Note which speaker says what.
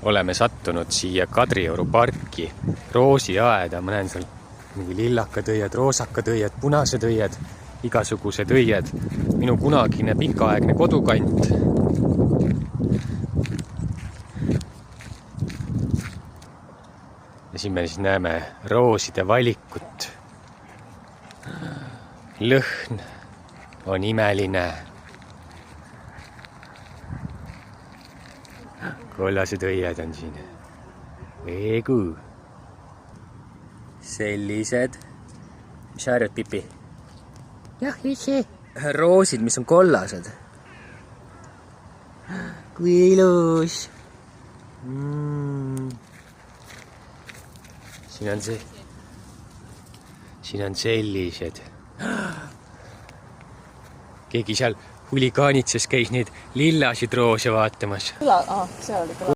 Speaker 1: oleme sattunud siia Kadrioru parki, roosiaeda, ma näen seal mingi lillakad õied, roosakad õied, punased õied, igasugused õied. Minu kunagine pikaaegne kodukant. Ja siin me siis näeme rooside valikut. Lõhn on imeline. Kollased õied on siin. Veegu. Sellised. Mis sa arvad, Pipi? Jah, ise. Roosid, mis on kollased. Kui ilus. Siin on sellised. Keegi seal huligaanitses käis neid lillasid roose vaatamas.
Speaker 2: Seal oli kõla.